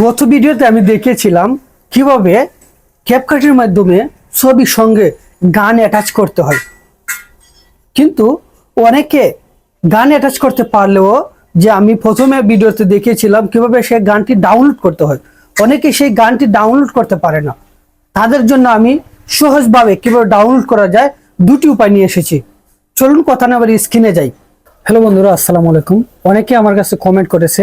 গত ভিডিওতে আমি দেখিয়েছিলাম কিভাবে ক্যাপকাটের মাধ্যমে ছবির সঙ্গে গান অ্যাটাচ করতে হয়, কিন্তু অনেকে গান অ্যাটাচ করতে পারলেও যে আমি প্রথমে ভিডিওতে দেখিয়েছিলাম কিভাবে সেই গানটি ডাউনলোড করতে হয়, অনেকে সেই গানটি ডাউনলোড করতে পারে না। তাদের জন্য আমি সহজভাবে কিভাবে ডাউনলোড করা যায় দুটি উপায় নিয়ে এসেছি। চলুন কথা না বলে স্ক্রিনে যাই। হ্যালো বন্ধুরা, আসসালামু আলাইকুম। অনেকে আমার কাছে কমেন্ট করেছে,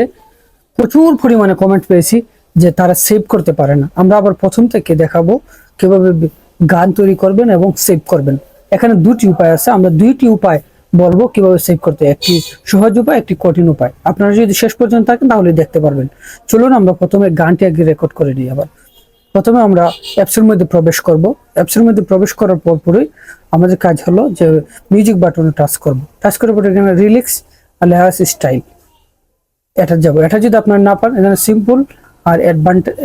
প্রচুর পরিমাণে কমেন্ট পেয়েছি যে তারা সেভ করতে পারে না। আমরা আবার প্রথম থেকে দেখাবো কিভাবে গান তৈরি করবেন এবং সেভ করবেন। এখানে দুটি উপায় আছে, আমরা দুইটি উপায় বলবো কিভাবে সেভ করতে, একটি সহজ উপায়, একটি কঠিন উপায়। আপনারা যদি শেষ পর্যন্ত থাকেন তাহলে দেখতে পারবেন। চলুন আমরা প্রথমে গানটি আগে রেকর্ড করে নিই। আবার প্রথমে আমরা অ্যাপসের মধ্যে প্রবেশ করব। অ্যাপসের মধ্যে প্রবেশ করার পরই আমাদের কাজ হলো যে মিউজিক বাটনে টাচ করব। টাচ করার পরে এখানে রিলিক্স আর লেখা আছে স্টাইল, এটা যাব। এটা যদি আপনারা না পান, এখানে সিম্পল আর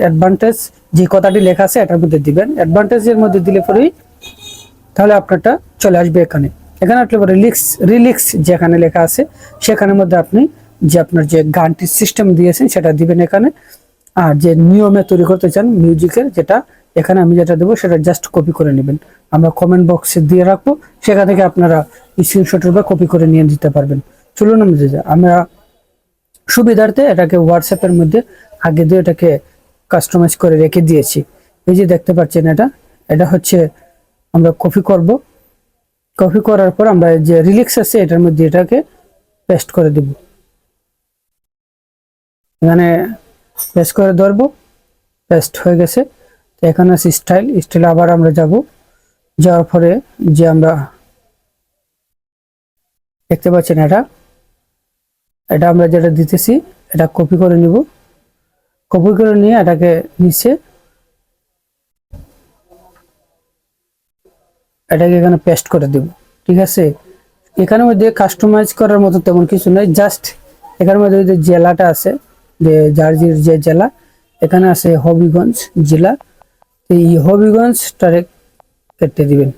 অ্যাডভান্টেজ যে কথাটি লেখা আছে এটার মধ্যে দিবেন। অ্যাডভান্টেজের মধ্যে দিলে পরেই তাহলে আপনারটা চলে আসবে এখানে। এখানে আসলে রিলিক্স যেখানে লেখা আছে সেখানের মধ্যে আপনি যে আপনার যে গানটির সিস্টেম দিয়েছেন সেটা দিবেন এখানে। আর যে নিয়মে তৈরি করতে চান মিউজিকের, যেটা এখানে আমি যেটা দেবো সেটা জাস্ট কপি করে নেবেন। আমরা কমেন্ট বক্সে দিয়ে রাখবো, সেখান থেকে আপনারা স্ক্রিনশটের বা কপি করে নিয়ে দিতে পারবেন। চলুন আমরা সুবিধার্থে এটাকে হোয়াটসঅ্যাপের মধ্যে আগে দিয়ে এটাকে কাস্টমাইজ করে রেখে দিয়েছি। এই যে দেখতে পাচ্ছেন, এটা হচ্ছে আমরা কপি করব। কপি করার পর আমরা যে রিলিক্স আছে এটার মধ্যে এটাকে পেস্ট করে দেব। এখানে পেস্ট করে ধরবো, পেস্ট হয়ে গেছে। তো এখানে আছে স্টাইল আবার আমরা যাব। যাওয়ার পরে যে আমরা দেখতে পাচ্ছেন এটা আমরা যেটা দিতেছি এটা কপি করে নিব। কপি করে নিয়ে এটাকে নিচে এটাকে এখানে পেস্ট করে দেব। ঠিক আছে, এখানের মধ্যে কাস্টমাইজ করার মতো তেমন কিছু নয়, জাস্ট এখানের মধ্যে যে জেলাটা আছে, যে জার্জির যে জেলা, এখানে আছে হবিগঞ্জ জেলা। এই হবিগঞ্জটারে কেটে দিবেন।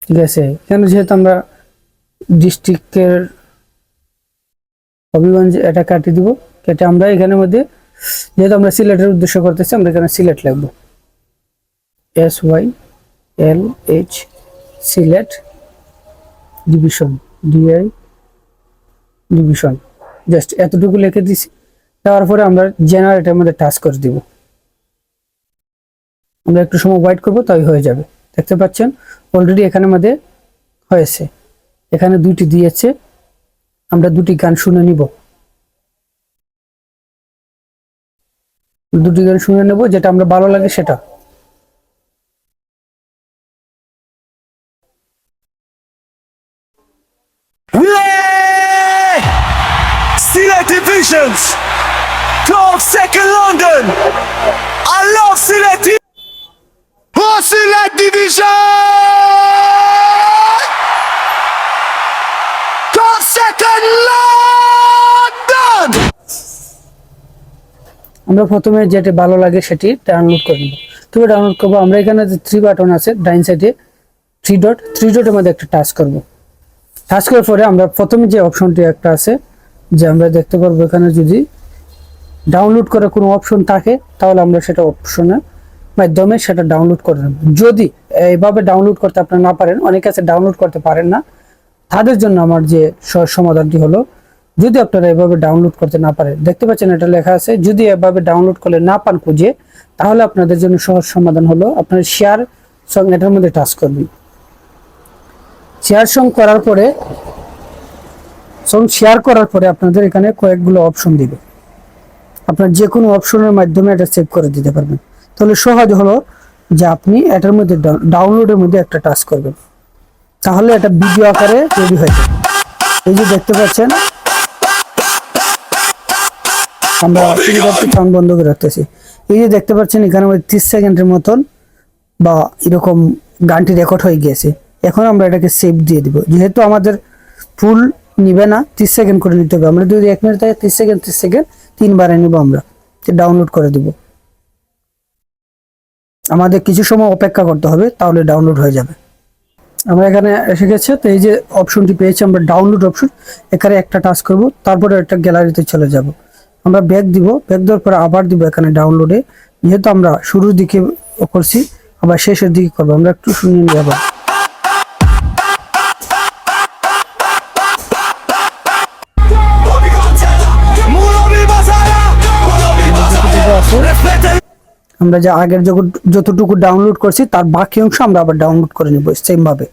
ঠিক আছে, এখানে যেহেতু আমরা ডিস্ট্রিক্টের হবিগঞ্জ এটা কাটে দিব। কেটে আমরা এখানের মধ্যে যেহেতু আমরা সিলেটের উদ্দেশ্য করতেছি, আমরা এখানে সিলেট লিখবো, SYLH Sylhet division, DI division. Just এতটুকু লিখে দিছি। দেওয়ার পরে আমরা জেনারেটরের মধ্যে টাচ করে দিব। আমরা একটু সময় ওয়েট করবো, তাই হয়ে যাবে। দেখতে পাচ্ছেন অলরেডি এখানের মধ্যে হয়েছে। এখানে দুইটি দিয়েছে, আমরা দুটি গান শুনে নিব। দুটি গান শুনে নেব, যেটা আমরা ভালো লাগে সেটা। Select Divisions, 12 Second London. I love Select. Oh, Select Division, 12 Second London. আমরা প্রথমে যেটা ভালো লাগে সেটি ডাউনলোড করে নেব। তবে ডাউনলোড করবো আমরা এখানে যে 3 বাটন আছে ডাইন সাইডে, 3 ডটের মধ্যে একটা টাচ করব। টাচ করার পরে আমরা প্রথমে যে অপশনটি একটা আছে, যে আমরা দেখতে পারবো এখানে যদি ডাউনলোড করার কোনো অপশন থাকে তাহলে আমরা সেটা অপশনের মাধ্যমে সেটা ডাউনলোড করে নেব। যদি এইভাবে ডাউনলোড করতে আপনারা না পারেন, অনেকে আছে ডাউনলোড করতে পারেন না, তাদের জন্য আমার যে সমাধানটি হলো, যদি আপনারা এভাবে ডাউনলোড করতে না পারেন, দেখতে পাচ্ছেন এটা লেখা আছে যদি এভাবে ডাউনলোড করলে না পান খুঁজে, তাহলে আপনাদের জন্য সহজ সমাধান হলো আপনারা শেয়ার সং এটার মধ্যে টাচ করবেন। শেয়ার সং করার পরে আপনাদের এখানে কয়েকগুলো অপশন দিবে। আপনার যে কোনো অপশনের মাধ্যমে এটা সেভ করে দিতে পারবেন। তাহলে সহজ হলো যে আপনি এটার মধ্যে ডাউনলোডের মধ্যে একটা টাচ করবেন, তাহলে এটা ভিডিও আকারে রেডি হয়ে যাবে। এই যে দেখতে পাচ্ছেন, আমরা সাউন্ড বন্ধ করে রাখতেছি। এই যে দেখতে পাচ্ছেন এখানে 30 সেকেন্ডের মতন বা এরকম গানটি রেকর্ড হয়ে গিয়েছে। এখন আমরা এটাকে সেভ দিয়ে দিব। যেহেতু আমাদের ফুল নিবে না, 30 সেকেন্ড করে নিতে হবে। আমরা যদি 1 মিনিট থাকে 30 সেকেন্ড 3বারে নিব। আমরা ডাউনলোড করে দিব। আমাদের কিছু সময় অপেক্ষা করতে হবে, তাহলে ডাউনলোড হয়ে যাবে। আমরা এখানে এসে গেছে। তো এই যে অপশনটি পেয়েছি আমরা ডাউনলোড অপশন, এখানে একটা টাচ করব, তারপরে একটা গ্যালারিতে চলে যাব। আমরা ব্যাক দিব, ব্যাক দেওয়ার পরে আবার দিব এখানে ডাউনলোডে। যেহেতু আমরা শুরুর দিকে করছি, আবার শেষের দিকে করবো। আমরা একটু শুনিয়ে নিই আবার। আমরা যে আগের যতটুকু ডাউনলোড করছি তার বাকি অংশ আমরা আবার ডাউনলোড করে নিব সেম ভাবে।